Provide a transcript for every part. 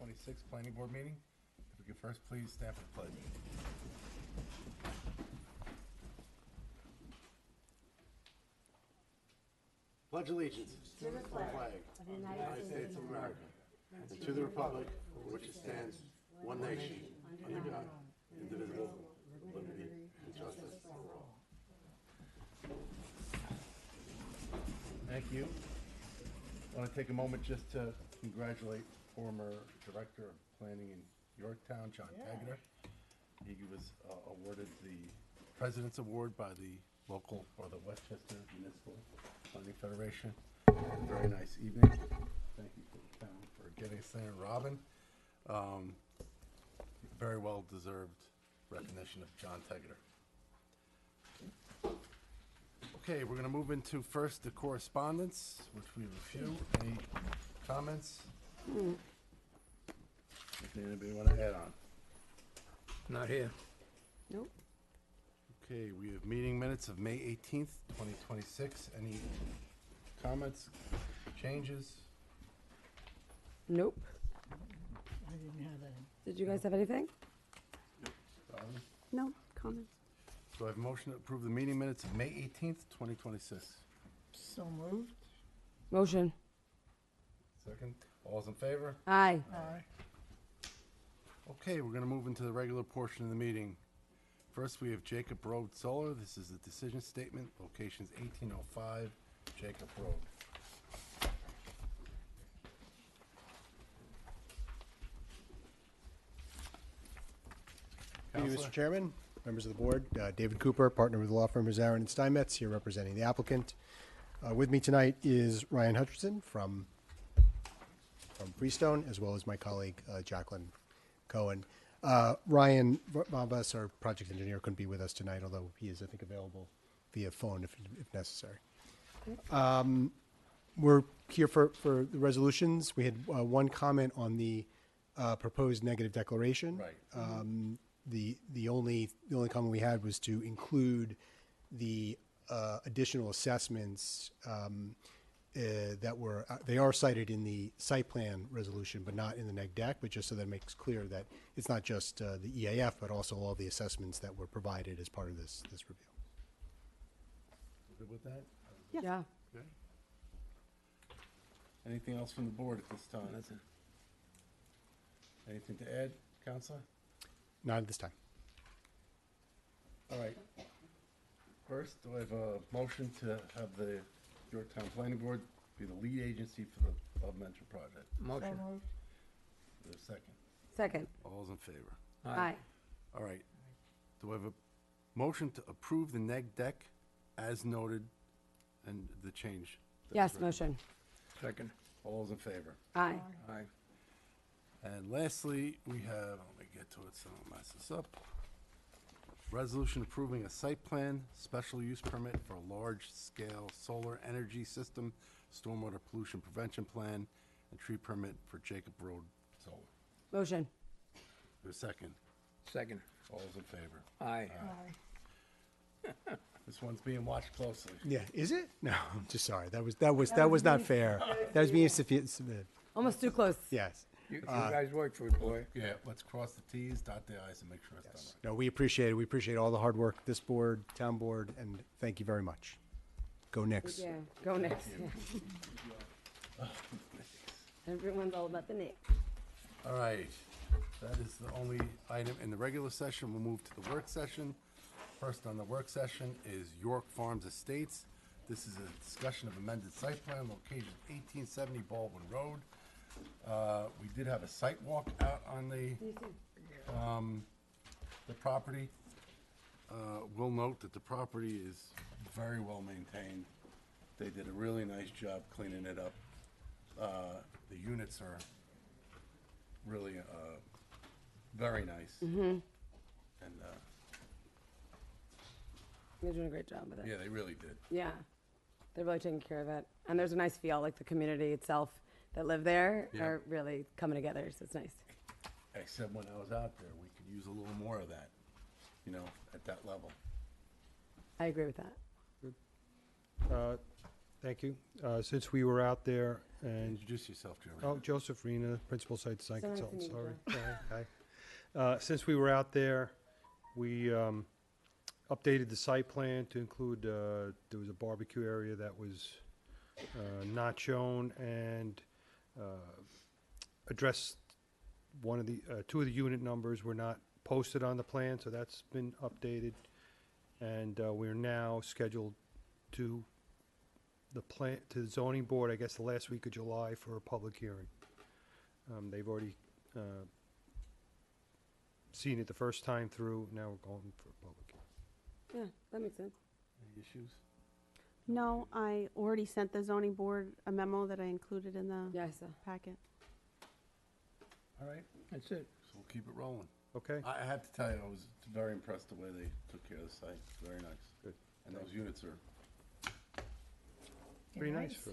2026 Planning Board meeting. If we could first please stand for the pledge. Pledge allegiance to the flag of the United States of America and to the republic for which it stands, one nation, under God, indivisible, with liberty and justice for all. Thank you. I want to take a moment just to congratulate former Director of Planning in Yorktown, John Tegeter. He was awarded the President's Award by the local, or the Westchester Municipal Planning Federation. Very nice evening. Thank you for the town for getting us there. Robin, very well deserved recognition of John Tegeter. Okay, we're going to move into first the correspondence, which we have a few. Any comments? Anything anybody want to add on? Not here. Nope. Okay, we have meeting minutes of May 18th, 2026. Any comments, changes? Nope. I didn't have any. Did you guys have anything? Robin? No comments. Do I have a motion to approve the meeting minutes of May 18th, 2026? So moved. Motion. Second. All's in favor? Aye. Aye. Okay, we're going to move into the regular portion of the meeting. First, we have Jacob Road Solar. This is a decision statement. Location's 1805 Jacob Road. Thank you, Counselor? Mr. Chairman, members of the board. David Cooper, partner with the law firm Mazarin and Steinmetz, here representing the applicant. With me tonight is Ryan Hutchinson from Freestone, as well as my colleague Jacqueline Cohen. Ryan Bombas, our project engineer, couldn't be with us tonight, although he is, I think, available via phone if necessary. We're here for the resolutions. We had one comment on the proposed negative declaration. Right. The only comment we had was to include the additional assessments that were they are cited in the site plan resolution, but not in the neg deck. But just so that it makes clear that it's not just the EAF, but also all the assessments that were provided as part of this review. Good with that? Yeah. Okay. Anything else from the board at this time? Nothing. Anything to add, Counselor? Not at this time. All right. First, do I have a motion to have the Yorktown Planning Board be the lead agency for the above-mentioned project? So Motion. moved. Is there a second? Second. All's in favor? Aye. All right. Do I have a motion to approve the neg deck as noted and the change? that Yes, was written? motion. Second. All's in favor? Aye. Aye. And lastly, we have, let me get to it so I don't mess this up. Resolution approving a site plan, special use permit for a large-scale solar energy system, stormwater pollution prevention plan, and tree permit for Jacob Road Solar. Motion. There's a second. Second. All's in favor? Aye. Aye. This one's being watched closely. Yeah, is it? No, I'm just sorry. That was not fair. That was being submitted. Almost too close. Yes. You guys work for it, boy. Yeah, let's cross the Ts, dot the Is, and make sure it's done No, we appreciate it. We appreciate all the hard work, this board, town board, and thank you very much. Go Knicks. Yeah. Go next. Everyone's all about the Knicks. right. All right. That is the only item in the regular session. We'll move to the work session. First on the work session is York Farms Estates. This is a discussion of amended site plan, location 1870 Baldwin Road. We did have a site walk out on the property. We'll note that the property is very well maintained. They did a really nice job cleaning it up. The units are really very nice. And You're doing a great job with it. yeah, they really did. Yeah. They're really taking care of it. And there's a nice feel, like the community itself that live there Yeah. are really coming together, so it's nice. Except when I was out there, we could use a little more of that, at that level. I agree with that. Thank you. Since we were out there and, Introduce yourself, Jeremy. oh, Joseph Rena, Principal Site Design So nice to Consultant, meet you, sorry. Hi. Since we were out there, we updated the site plan to include, there was a barbecue area that was not shown, and addressed two of the unit numbers were not posted on the plan, so that's been updated. And we're now scheduled to the zoning board, I guess, the last week of July for a public hearing. They've already seen it the first time through, now we're going for a public hearing. Yeah, that makes sense. Any issues? No, I already sent the zoning board a memo that I included in the Yeah, I saw. packet. All right, That's it. so we'll keep it rolling. Okay? I have to tell you, I was very impressed the way they took care of the site. Very nice. Good. And those units are, They're Pretty nice for,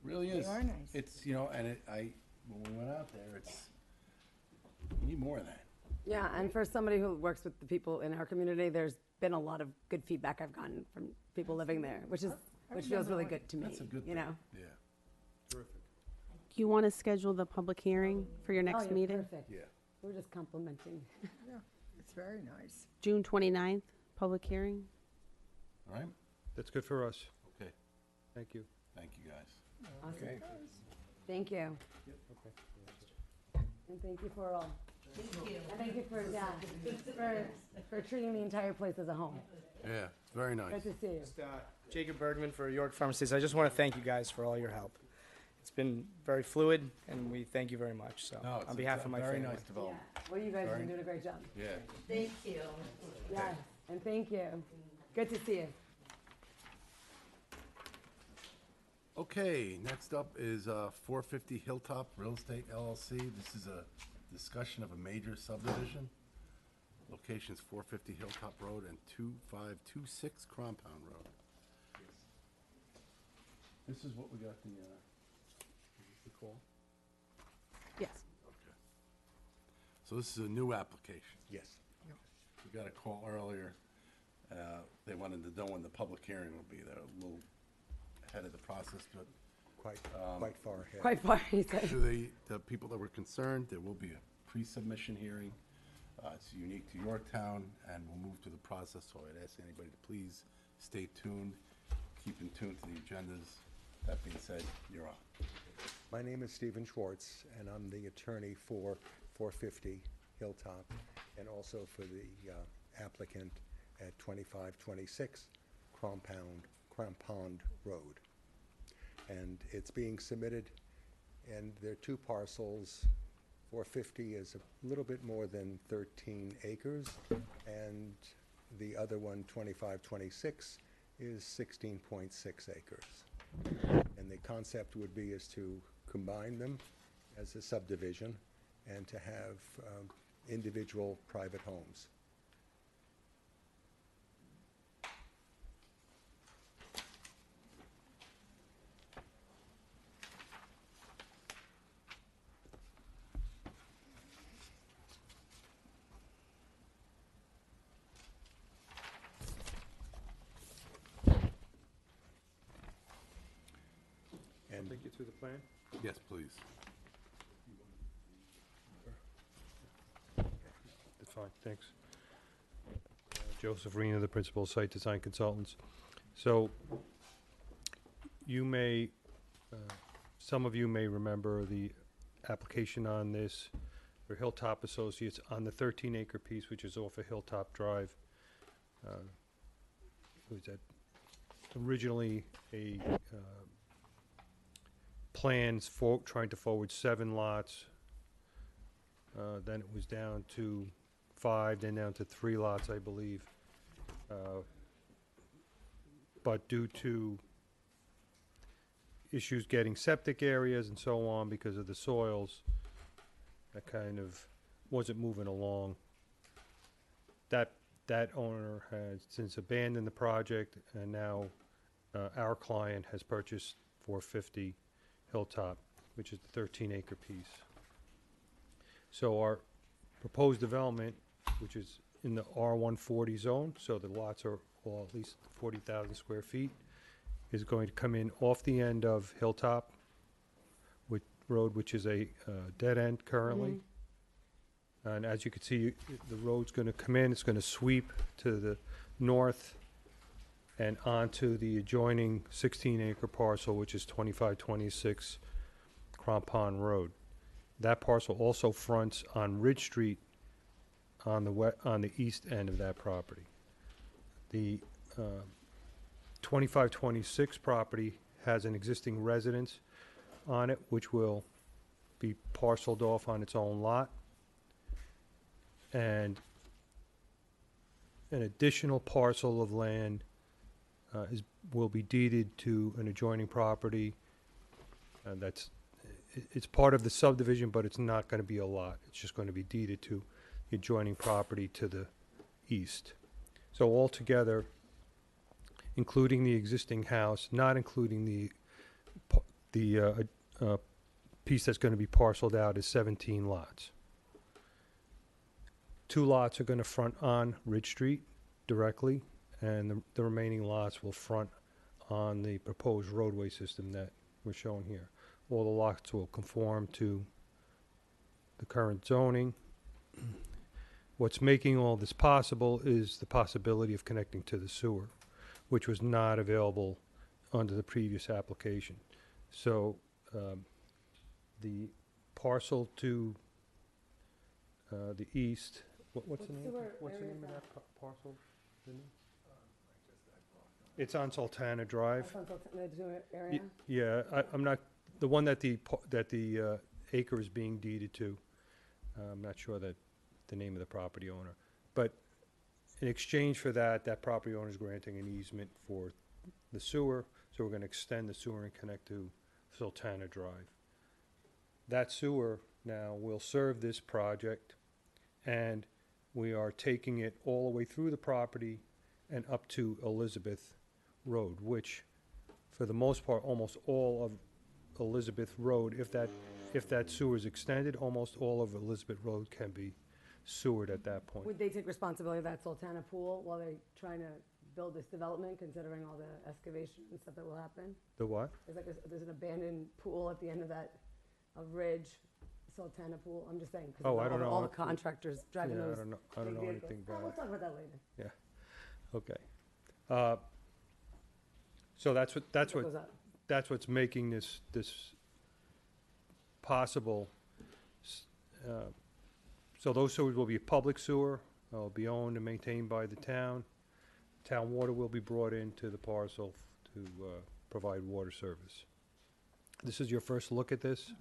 really They is. are nice. It's, and when we went out there, you need more of that. Yeah, and for somebody who works with the people in our community, there's been a lot of good feedback I've gotten from people living there, which feels remember really when- good to me. That's a good You thing. know. Yeah, terrific. Do you want to schedule the public hearing for your Oh, next yeah, meeting? Perfect. yeah. We're just complimenting. Yeah, it's very nice. June 29th, public hearing? All right, That's good for us. okay. Thank you. Thank you, guys. Awesome. Okay. Thank you. Okay. And thank you for all. And thank you for treating the entire place as a home. Yeah, very nice. Good to see you. Jacob Bergman for York Pharmacies. I just want to thank you guys for all your help. It's been very fluid, and we thank you very much. So, No, it's on behalf a of my very family. nice development. Well, you guys have Very- been doing a great job. Yeah. Thank you. Yes, and thank you. Good to see you. Okay, next up is 450 Hilltop Real Estate LLC. This is a discussion of a major subdivision. Locations 450 Hilltop Road and 2526 Compound Road. This is what we got is this the call? Yes. Okay. So this is a new application. Yes. We got a call earlier. They wanted to know when the public hearing will be. They're a little ahead of the process, but Quite far ahead. Quite far, he said. to the people that were concerned, there will be a pre-submission hearing. It's unique to Yorktown, and we'll move through the process, so I'd ask anybody to please stay tuned, keep in tune to the agendas. That being said, you're on. My name is Stephen Schwartz, and I'm the attorney for 450 Hilltop, and also for the applicant at 2526 Crampond Road. And it's being submitted, and there are two parcels. 450 is a little bit more than 13 acres, and the other one, 2526, is 16.6 acres. And the concept would be is to combine them as a subdivision and to have individual private homes. And Take you through the plan? Yes, please. That's fine, thanks. Joseph Rena, the Principal Site Design Consultants. So, you may, some of you may remember the application on this for Hilltop Associates on the 13-acre piece, which is off of Hilltop Drive. Was that originally a plans for trying to forward 7 lots. Then it was down to 5, then down to 3 lots, I believe. But due to issues getting septic areas and so on because of the soils, that kind of wasn't moving along. That owner has since abandoned the project, and now our client has purchased 450 Hilltop, which is the 13-acre piece. So our proposed development, which is in the R140 zone, so the lots are all at least 40,000 square feet, is going to come in off the end of Hilltop Road, which is a dead end currently. And as you can see, the road's going to come in, it's going to sweep to the north and onto the adjoining 16-acre parcel, which is 2526 Crampon Road. That parcel also fronts on Ridge Street on the east end of that property. The 2526 property has an existing residence on it, which will be parceled off on its own lot. And an additional parcel of land will be deeded to an adjoining property. It's part of the subdivision, but it's not going to be a lot. It's just going to be deeded to the adjoining property to the east. So altogether, including the existing house, not including the piece that's going to be parceled out, is 17 lots. 2 lots are going to front on Ridge Street directly, and the remaining lots will front on the proposed roadway system that we're showing here. All the lots will conform to the current zoning. What's making all this possible is the possibility of connecting to the sewer, which was not available under the previous application. So the parcel to the east, what's the name? What's the name of that parcel? It's on Sultana Drive. Area? Yeah, I'm not, the one that the acre is being deeded to, I'm not sure that the name of the property owner. But in exchange for that, that property owner is granting an easement for the sewer, so we're going to extend the sewer and connect to Sultana Drive. That sewer now will serve this project, and we are taking it all the way through the property and up to Elizabeth Road, which, for the most part, almost all of Elizabeth Road, if that sewer is extended, almost all of Elizabeth Road can be sewered at that point. Would they take responsibility of that Sultana pool while they're trying to build this development, considering all the excavation and stuff that will happen? The what? There's an abandoned pool at the end of that, Ridge, Sultana pool. I'm just saying, because Oh, I don't know. all the contractors driving Yeah, those. I don't big know vehicles. anything Oh, about we'll it. talk about that later. Yeah, okay. So that's What goes up? that's what's making this possible. So those sewers will be a public sewer, will be owned and maintained by the town. Town water will be brought into the parcel to provide water service. This is your first look at this.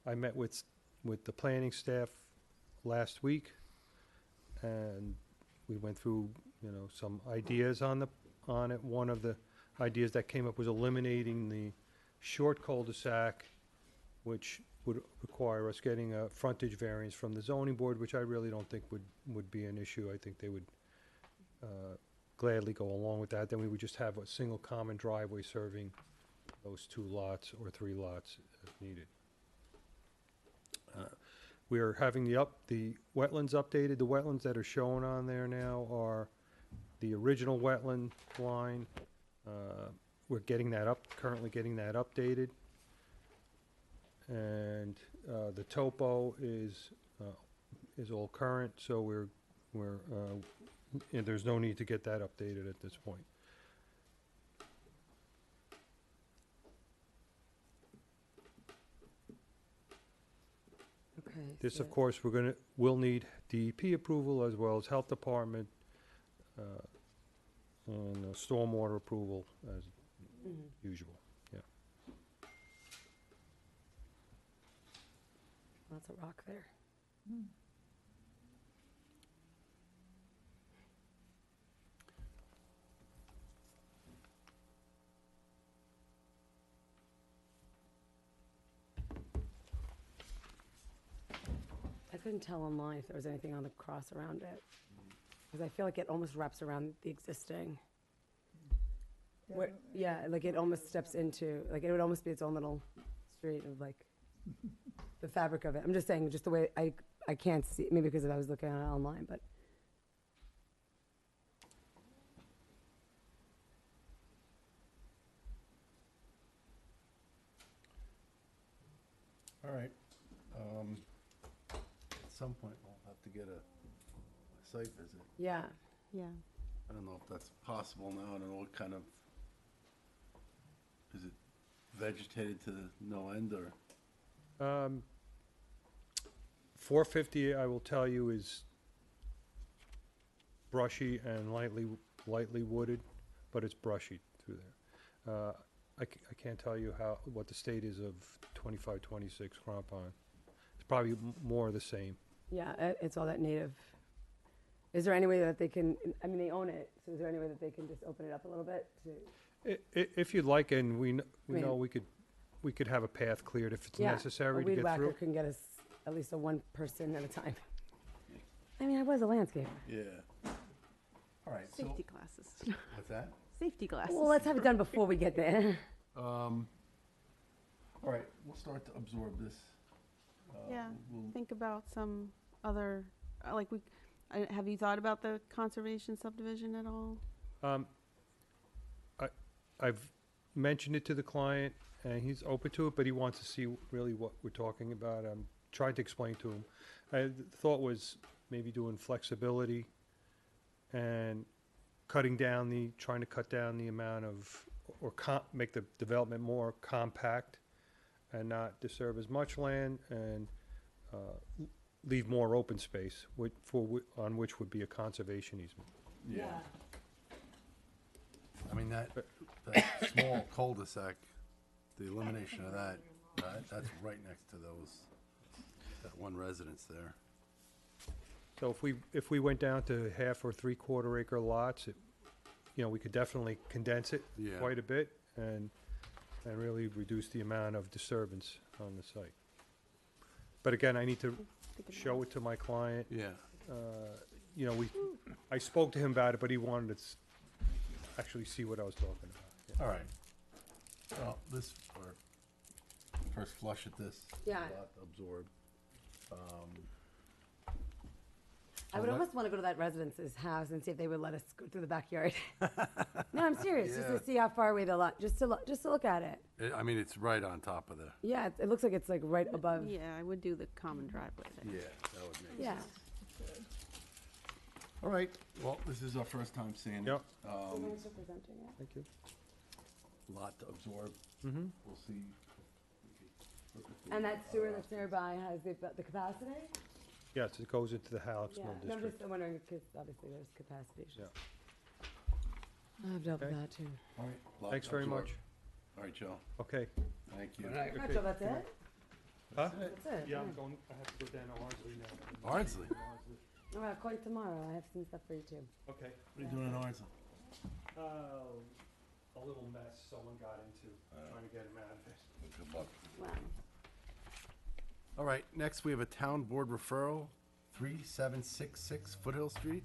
I met with the planning staff last week, and we went through, some ideas on it. One of the ideas that came up was eliminating the short cul-de-sac, which would require us getting a frontage variance from the zoning board, which I really don't think would be an issue. I think they would gladly go along with that. Then we would just have a single common driveway serving those 2 lots or 3 lots if needed. We are having the wetlands updated. The wetlands that are shown on there now are the original wetland line. We're currently getting that updated. And the topo is all current, so and there's no need to get that updated at this point. Okay. This, so- of course, we'll need DEP approval as well as Health Department, and stormwater approval as usual, yeah. Lots of rock there. I couldn't tell online if there was anything on the cross around it, because I feel like it almost wraps around the existing. Yeah, like it almost steps into, like it would almost be its own little street of like the fabric of it. I'm just saying, just the way I can't see, maybe because I was looking at it online, but All right. At some point, we'll have to get a site visit. Yeah. Yeah. I don't know if that's possible now. I don't know what kind of, is it vegetated to no end or? 450, I will tell you, is brushy and lightly wooded, but it's brushy through there. I can't tell you what the state is of 25, 26 Crampon. It's probably more of the same. Yeah, it's all that native. Is there any way that they can, I mean, they own it, so is there any way that they can just open it up a little bit to? If you'd like, and we mean- know we could have a path cleared if it's Yeah, necessary a to weed get whacker through. can get us at least a one person at a time. I mean, I was a landscaper. Yeah. All right, so, Safety glasses. what's that? Safety glasses. Well, let's have it done before we get there. All right, we'll start to absorb this. Yeah. We'll, Think about some other, have you thought about the conservation subdivision at all? I've mentioned it to the client, and he's open to it, but he wants to see really what we're talking about. I'm trying to explain to him. The thought was maybe doing flexibility and trying to cut down the amount of, or make the development more compact and not disturb as much land, and leave more open space, on which would be a conservation easement. yeah. I mean, that small cul-de-sac, the elimination of that's right next to that one residence there. So if we went down to 1/2 or 3/4 acre lots, we could definitely condense it Yeah. quite a bit and really reduce the amount of disturbance on the site. But again, I need to show it to my client. Yeah. I spoke to him about it, but he wanted to actually see what I was talking about. Yeah. All right. Well, or first flush at this. Yeah. A lot to absorb. I would Well, almost want to go to that residence's house and see if they would let us go through the backyard. No, I'm serious, just Yeah. to see how far away the lot, just to look at it. I mean, it's right on top of the, Yeah, it looks like it's like right above. Yeah, I would do the common driveway there. yeah, that would make Yeah. sense. All right, well, this is our first time seeing it. Yep. Thanks for presenting it. Thank you. Lot to absorb. Mm-hmm. We'll see. And that sewer that's nearby has the capacity? Yes, it goes into the Halleck Yeah, Mill no, I'm District. just wondering, because obviously there's capacity issues. Yeah. I've dealt with Okay. that too. All right. lot Thanks to very absorb. much. All right, Joe, Okay. thank you. Good night. Joe, that's it? Huh? That's it? Yeah, I have to go down to Ardsley now. Ardsley? All right, I'll call you tomorrow. I have some stuff for you too. Okay. What are you doing in Ardsley? A little mess someone got into, trying to get him out of it. Good luck. Wow. All right, next we have a town board referral, 3766 Foothill Street.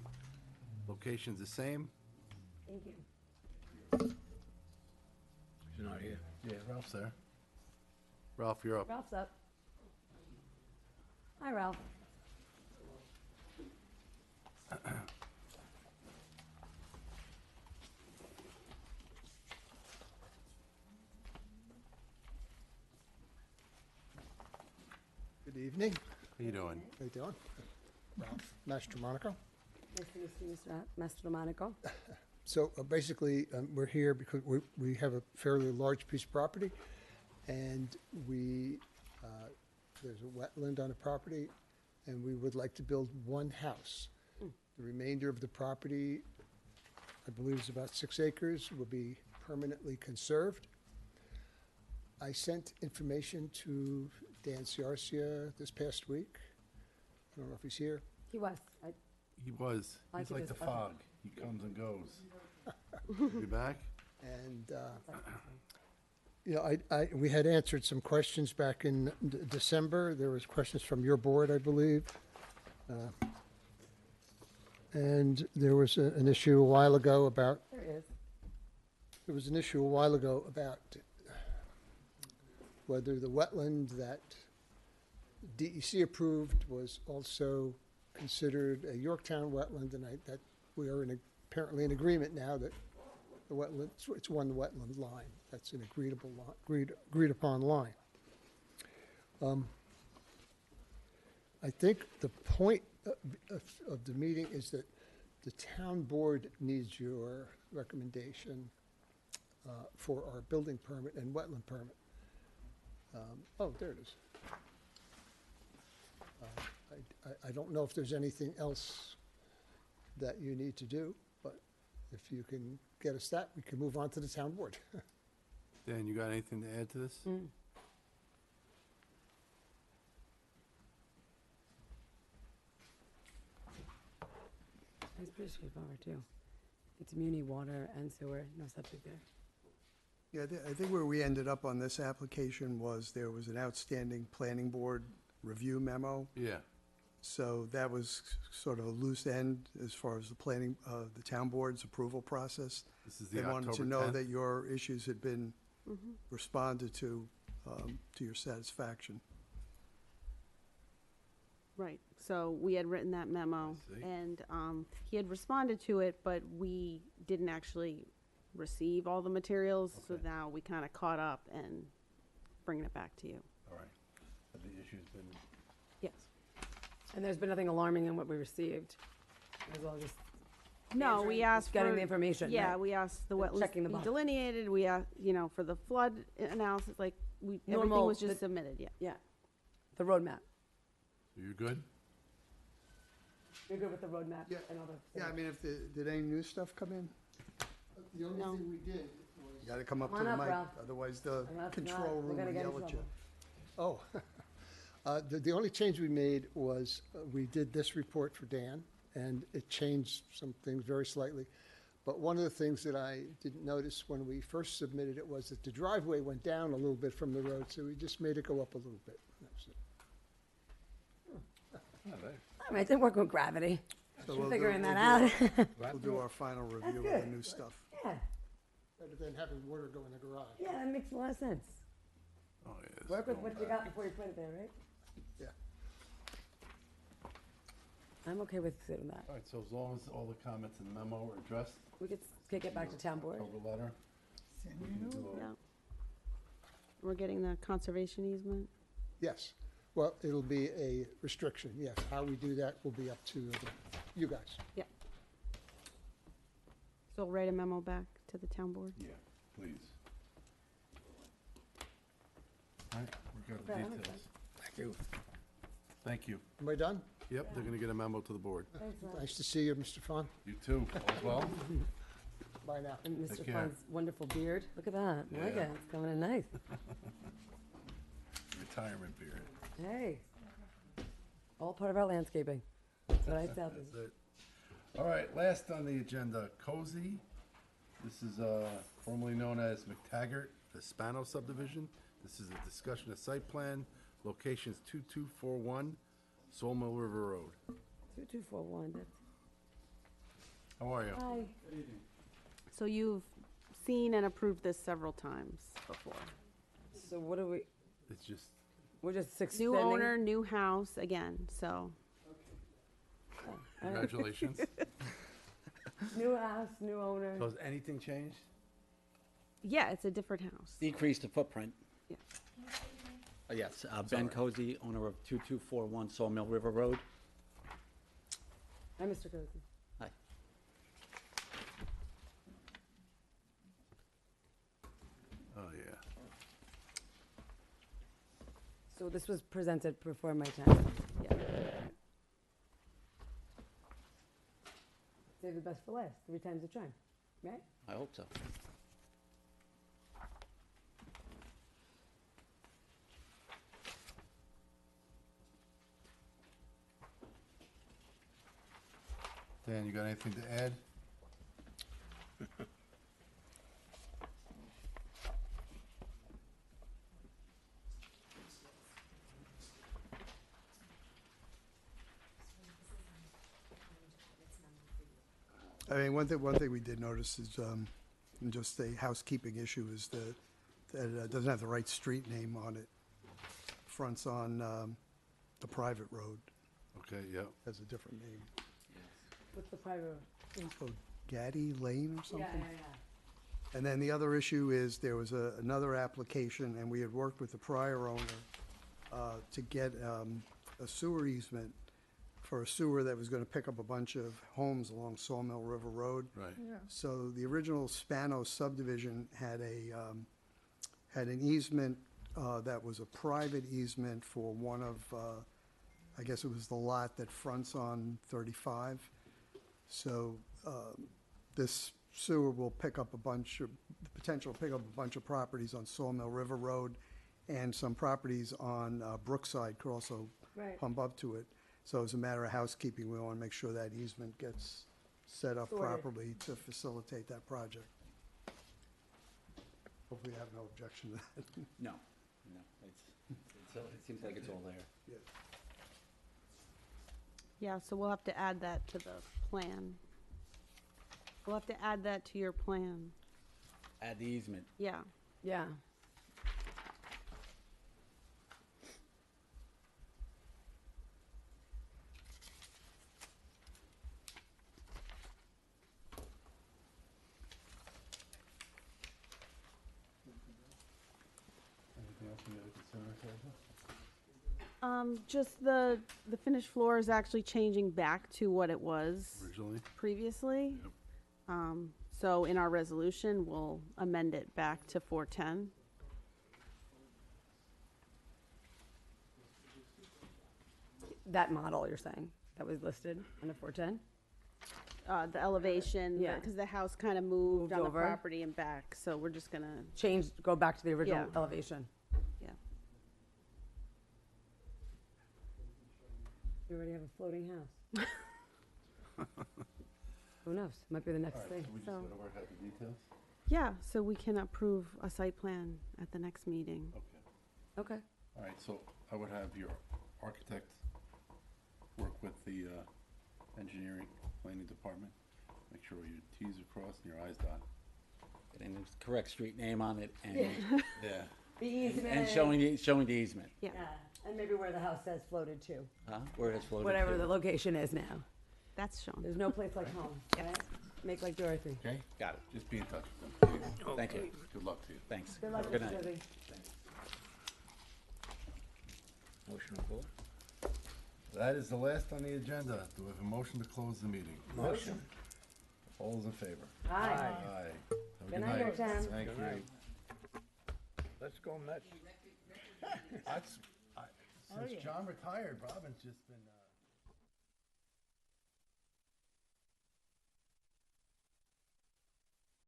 Location's the same. Thank you. She's not here. Yeah, Ralph's there. Ralph, you're up. Ralph's up. Hi, Ralph. Good evening. How you doing? How you doing? Ralph Mastromonaco. Nice to meet you, Mr. Mastrodomenico. So basically, we're here because we have a fairly large piece of property, and there's a wetland on the property, and we would like to build one house. The remainder of the property, I believe is about 6 acres, will be permanently conserved. I sent information to Dan Ciarcia this past week. I don't know if he's here. He was. He was. I He's could like the just- okay. fog. He comes and goes. You back? And, we had answered some questions back in December. There was questions from your board, I believe. And there was an issue a while ago about, There he is. there was an issue a while ago about whether the wetland that DEC approved was also considered a Yorktown wetland, and that we are apparently in agreement now that the wetland, it's one wetland line. That's an agreed upon line. I think the point of the meeting is that the town board needs your recommendation for our building permit and wetland permit. Oh, there it is. I don't know if there's anything else that you need to do, but if you can get us that, we can move on to the town board. Dan, you got anything to add to this? It's pretty straightforward too. It's muni water and sewer, no septic there. Yeah, I think where we ended up on this application was there was an outstanding planning board review memo. Yeah. So that was sort of a loose end as far as the planning, the town board's approval process. This is the They wanted to October know 10th? that your issues had been responded to your satisfaction. Right, so we had written that memo, I see. and he had responded to it, but we didn't actually receive all the materials, so Okay. now we kind of caught up and bringing it back to you. All right. Have the issues been, Yes. And there's been nothing alarming in what we received. It was all just No, we answering- asked getting for- the information, Yeah, right? we asked the And wetlands checking to the be box. delineated, we asked, for the flood analysis, like, everything Normal- was just the- submitted, yeah. Yeah, the roadmap. you good? You're good with the roadmap Yeah. and all the. Yeah, I mean, if did any new stuff come in? The only No. thing we did You gotta come up Come to on the up, mic, Ralph. otherwise the Or else control not, we're room gonna will get in yell at you. trouble. the only change we made was we did this report for Dan, and it changed some things very slightly. But one of the things that I didn't notice when we first submitted it was that the driveway went down a little bit from the road, so we just made it go up a little bit. That was it. All right. All right, didn't work with gravity. So You're we'll do- figuring we'll that do out. We'll do our final review of the good. new stuff. Yeah, Better than having water go in the garage. yeah, that makes a lot of sense. Oh, yeah. this Work is with going what you back. got before you put it there, right? Yeah. I'm okay with doing that. All right, so as long as all the comments in the memo are addressed, We could kick it back to town board. cover letter, we can do a- Yeah. We're getting the conservation easement. Yes. Well, it'll be a restriction, yes. How we do that will be up to you guys. So we'll write a memo back to the town board. Yeah, please. All right, we got the Okay, that makes details. Thank you. Thank you. Am I done? Yep, they're gonna get a memo to the board. Thanks, Rob. Nice to see you, Mr. Fawn. You too, as well. Bye now. And Take Mr. care. Fawn's wonderful beard. Look at that. I like Yeah. it. It's coming in nice. Retirement period. Hey. All part of our landscaping. That's what I tell That's people. it. All right, last on the agenda, Cozy. This is formerly known as McTaggart Hispano subdivision. This is a discussion of site plan, locations 2241 Sawmill River Road. 2241, that's. How are you? Hi. So you've seen and approved this several times before. So what are we, It's just, we're just extending? New owner, new house, again, so. All right. congratulations. New house, new owner. So has anything changed? Yeah, it's a different house. Decrease the footprint. Yeah. Yes, Ben Cozy, owner of 2241 Sawmill River Road. Hi, Mr. Cozy. Hi. Oh, yeah. So this was presented before my time. Yeah. Save the best for last, 3 times the charm, right? I hope so. Dan, you got anything to add? I mean, one thing we did notice is, just a housekeeping issue is that it doesn't have the right street name on it. Fronts on, the private road, Okay, yep. has a different name. What's the private? Oh, Gaddy Lane or Yeah, something? yeah, yeah. And then the other issue is there was another application, and we had worked with the prior owner to get a sewer easement for a sewer that was gonna pick up a bunch of homes along Sawmill River Road. Right. Yeah. So the original Spano subdivision had had an easement that was a private easement for one of, I guess it was the lot that fronts on 35. So this sewer will pick up the potential to pick up a bunch of properties on Sawmill River Road, and some properties on Brookside could also Right. pump up to it. So as a matter of housekeeping, we want to make sure that easement gets set up Sorted. properly to facilitate that project. Hopefully you have no objection to that. No, it seems like it's all there. Yeah, so we'll have to add that to the plan. We'll have to add that to your plan. Add the easement. Yeah. Yeah. Anything else you got to consider, Sarah? Just the finished floor is actually changing back to what it was Originally? previously. Yep. So in our resolution, we'll amend it back to 410. That model you're saying, that was listed under 410? The elevation, Yeah. because the house kind of moved Moved on the over. property and back, so we're just gonna, Change, go back to the original Yeah. elevation. yeah. You already have a floating house. Who knows? Might be the next All right, thing. so we just So- gotta work out the details? Yeah, so we can approve a site plan at the next meeting. Okay. Okay. All right, so I would have your architect work with the engineering planning department. Make sure your Ts are crossed and your Is dotted. And there's the correct street name on it and, Yeah. The easement. and showing the easement. Yeah, Yeah, and maybe where the house says floated too. Huh? Where it's floated Whatever to. the location is now. that's shown. There's no place like home, right? Make like Dorothy. Okay? Got it. Just be in touch with them. please. Thank you. Good luck to you. Thanks. Good luck, Good Mr. night. Dibby. Motion to close? That is the last on the agenda. Do we have a motion to close the meeting? Motion. All those in favor? Aye. Aye. Have a Good night, Yorktown. Thank Good you. night. Let's go Mets. Since John retired, Robin's just been,